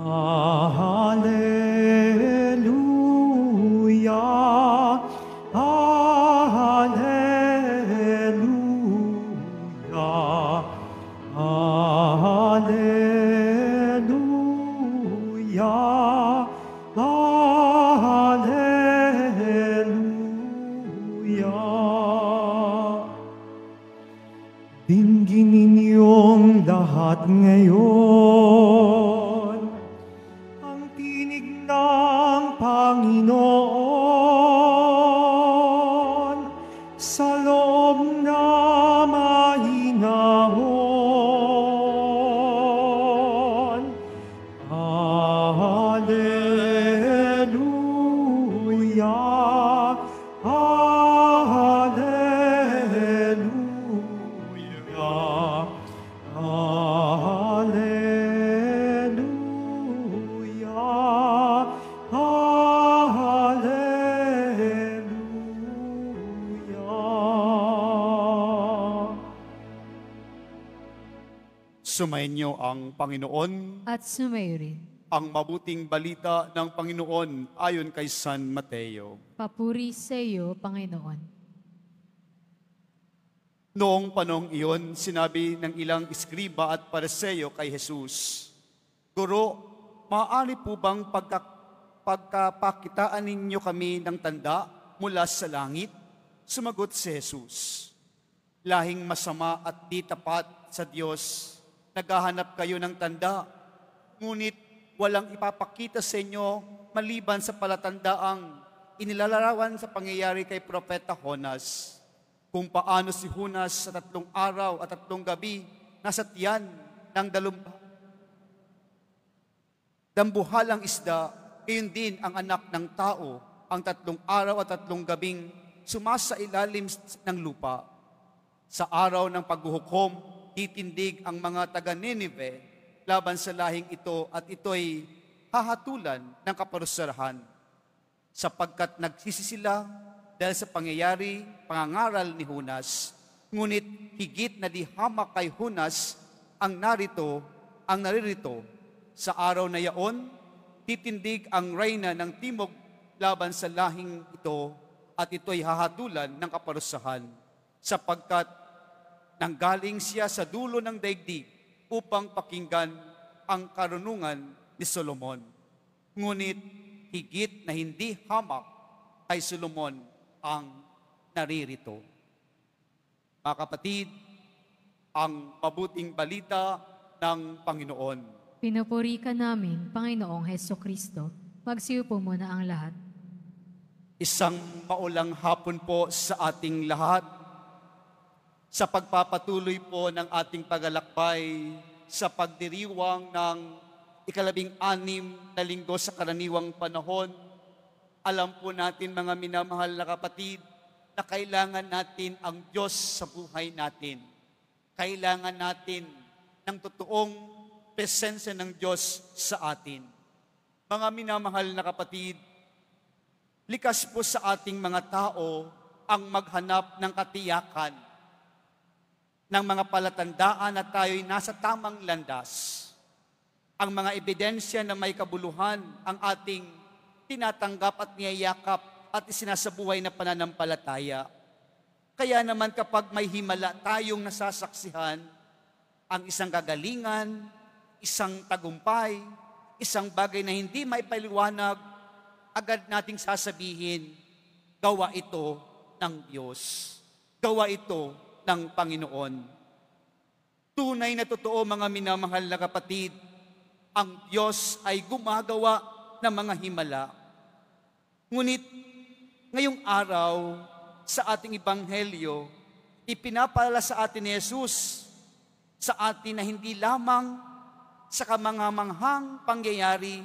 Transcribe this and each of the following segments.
Alleluia, Alleluia, Alleluia, Alleluia. Dinggin ninyong lahat ngayon ang tinig ng Panginoon sa loob na mahinahon. Alleluia, Alleluia, Alleluia, Alleluia. Sumainyo ang Panginoon, At sumayo rin. ang mabuting balita ng Panginoon ayon kay San Mateo. Papuri sa iyo, Panginoon. Noong panahong iyon, sinabi ng ilang iskriba at pariseo kay Jesus, Guro, maaari po bang pagkapakitaan ninyo kami ng tanda mula sa langit? Sumagot si Jesus, lahing masama at di tapat sa Diyos, naghahanap kayo ng tanda, ngunit walang ipapakita sa inyo maliban sa palatandaang inilalarawan sa pangyayari kay Propeta Jonas, kung paano si Jonas sa 3 araw at 3 gabi nasa tiyan ng dambuhalang isda, gayon din ang anak ng tao ang 3 araw at 3 gabing sumasa ilalim ng lupa. Sa araw ng paghuhukom, titindig ang mga taga-Nineveh laban sa lahing ito at ito'y hahatulan ng kaparusarahan, sapagkat nagsisi sila dahil sa pangyayari, pangangaral ni Jonas. Ngunit higit na di hamak kay Jonas ang naririto. Sa araw na yaon, titindig ang reyna ng timog laban sa lahing ito at ito'y hahatulan ng kaparusahan, sapagkat nanggaling siya sa dulo ng daigdig upang pakinggan ang karunungan ni Solomon. Ngunit higit na hindi hamak kay Solomon ang naririto. Mga kapatid, ang mabuting balita ng Panginoon. Pinupuri ka namin, Panginoong Hesukristo. Magsiupo muna ang lahat. Isang maulang hapon po sa ating lahat, sa pagpapatuloy po ng ating paglalakbay sa pagdiriwang ng 16 na linggo sa karaniwang panahon. Alam po natin, mga minamahal na kapatid, na kailangan natin ang Diyos sa buhay natin. Kailangan natin ng totoong presensya ng Diyos sa atin. Mga minamahal na kapatid, likas po sa ating mga tao ang maghanap ng katiyakan, ng mga palatandaan na tayo'y nasa tamang landas. Ang mga ebidensya na may kabuluhan ang ating tinatanggap at niyayakap at isinasabuhay na pananampalataya. Kaya naman kapag may himala tayong nasasaksihan, ang isang kagalingan, isang tagumpay, isang bagay na hindi maipaliwanag, agad nating sasabihin, gawa ito ng Diyos. Gawa ito ng Panginoon. Tunay na totoo, mga minamahal na kapatid, ang Diyos ay gumagawa ng mga himala. Ngunit ngayong araw sa ating ebanghelyo, ipinapaalala sa atin ni Jesus sa atin na hindi lamang sa kamanghamanghang pangyayari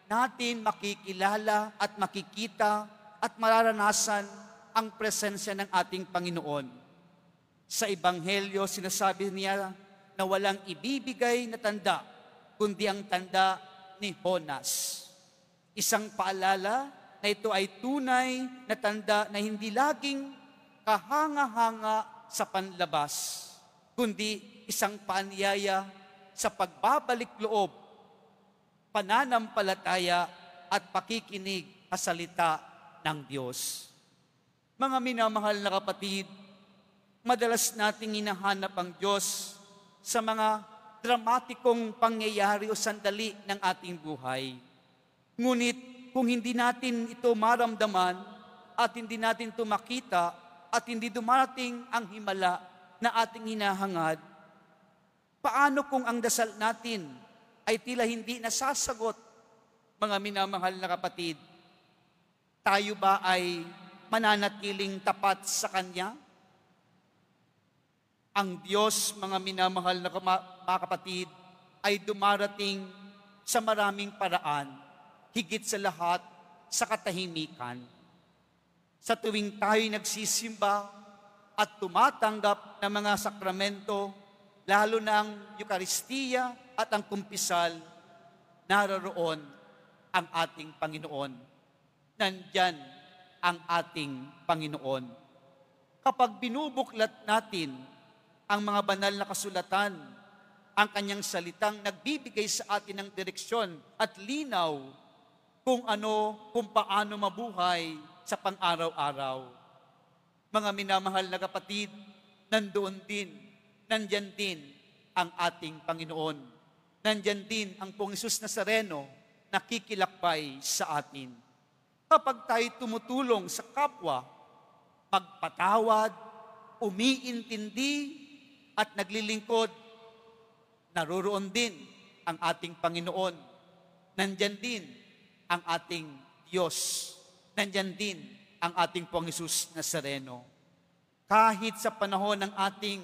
natin makikilala at makikita at mararanasan ang presensya ng ating Panginoon. Sa Ebanghelyo, sinasabi niya na walang ibibigay na tanda, kundi ang tanda ni Jonas. Isang paalala na ito ay tunay na tanda na hindi laging kahanga-hanga sa panlabas, kundi isang paanyaya sa pagbabalik loob, pananampalataya at pakikinig sa salita ng Diyos. Mga minamahal na kapatid, madalas nating hinahanap ang Diyos sa mga dramatikong pangyayari o sandali ng ating buhay. Ngunit kung hindi natin ito maramdaman at hindi natin ito makita at hindi dumarating ang himala na ating hinahangad, paano kung ang dasal natin ay tila hindi nasasagot? Mga minamahal na kapatid, tayo ba ay mananatiling tapat sa Kanya? Ang Diyos, mga minamahal na mga kapatid, ay dumarating sa maraming paraan, higit sa lahat sa katahimikan. Sa tuwing tayo'y nagsisimba at tumatanggap ng mga sakramento, lalo na ang Eukaristiya at ang kumpisal, naroroon ang ating Panginoon. Nandyan ang ating Panginoon. Kapag binubuklat natin ang mga banal na kasulatan, ang kanyang salitang nagbibigay sa atin ng direksyon at linaw kung paano mabuhay sa pang-araw-araw. Mga minamahal na kapatid, nandyan din ang ating Panginoon. Nandyan din ang Pong Hesus Nazareno, nakikilakbay sa atin. Kapag tayo tumutulong sa kapwa, magpatawad, umiintindi, at naglilingkod, naroroon din ang ating Panginoon. Nandyan din ang ating Diyos. Nandyan din ang ating Pong Hesus Nazareno. Kahit sa panahon ng ating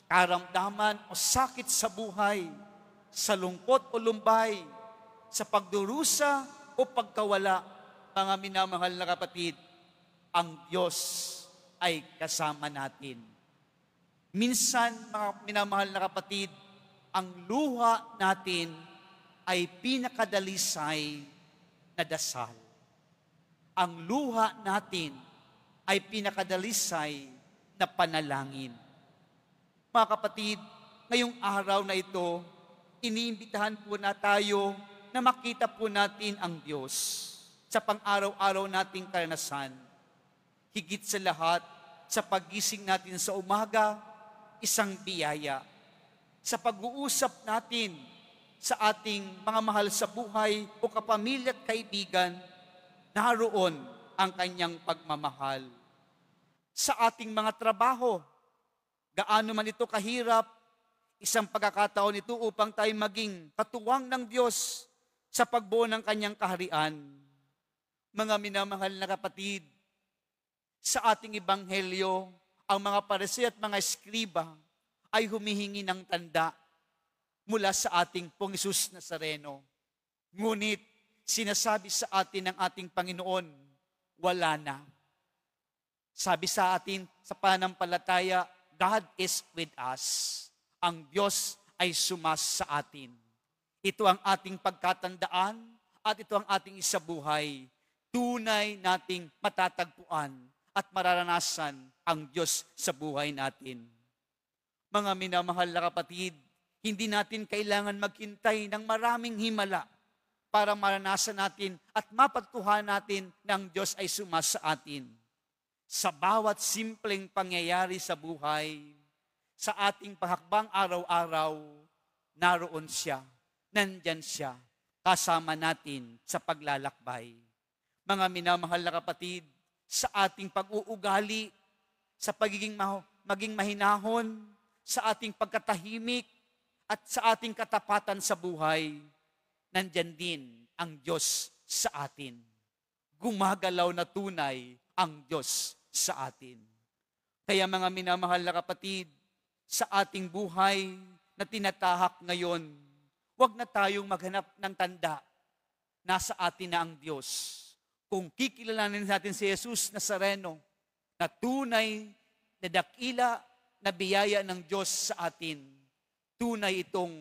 karamdaman o sakit sa buhay, sa lungkot o lumbay, sa pagdurusa o pagkawala, mga minamahal na kapatid, ang Diyos ay kasama natin. Minsan, mga minamahal na kapatid, ang luha natin ay pinakadalisay na dasal. Ang luha natin ay pinakadalisay na panalangin. Mga kapatid, ngayong araw na ito, iniimbitahan po na tayo na makita po natin ang Diyos sa pang-araw-araw nating karanasan. Higit sa lahat, sa paggising natin sa umaga, isang biyaya. Sa pag-uusap natin sa ating mga mahal sa buhay o kapamilya at kaibigan, naroon ang kanyang pagmamahal. Sa ating mga trabaho, gaano man ito kahirap, isang pagkakataon ito upang tayo maging katuwang ng Diyos sa pagbuo ng kanyang kaharian. Mga minamahal na kapatid, sa ating ebanghelyo, ang mga Pariseo at mga Eskriba ay humihingi ng tanda mula sa ating Pong Hesus Nazareno. Ngunit sinasabi sa atin ng ating Panginoon, wala na. Sabi sa atin sa pananampalataya, God is with us. Ang Diyos ay sumas sa atin. Ito ang ating pagkatandaan at ito ang ating isabuhay. Tunay nating matatagpuan at mararanasan ang Diyos sa buhay natin. Mga minamahal na kapatid, hindi natin kailangan maghintay ng maraming himala para maranasan natin at mapagtuhan natin na ang Diyos ay sumas sa atin. Sa bawat simpleng pangyayari sa buhay, sa ating pahakbang araw-araw, naroon siya, nandyan siya, kasama natin sa paglalakbay. Mga minamahal na kapatid, sa ating pag-uugali, sa maging mahinahon, sa ating pagkatahimik, at sa ating katapatan sa buhay, nandyan din ang Diyos sa atin. Gumagalaw na tunay ang Diyos sa atin. Kaya mga minamahal na kapatid, sa ating buhay na tinatahak ngayon, huwag na tayong maghanap ng tanda. Nasa atin na ang Diyos. Kung kikilalanin natin si Jesus Nazareno, na tunay na dakila na biyaya ng Diyos sa atin, tunay itong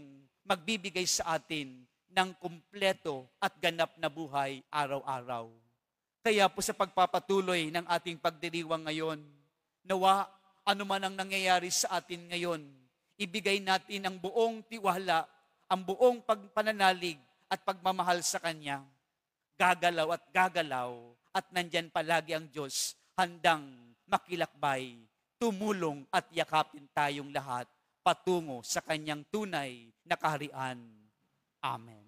magbibigay sa atin ng kumpleto at ganap na buhay araw-araw. Kaya po sa pagpapatuloy ng ating pagdiriwang ngayon, nawa anuman ang nangyayari sa atin ngayon, ibigay natin ang buong tiwala, ang buong pagpananalig, at pagmamahal sa Kanya, gagalaw at nandyan palagi ang Diyos handang makilakbay, tumulong at yakapin tayong lahat patungo sa Kanyang tunay na kaharian. Amen.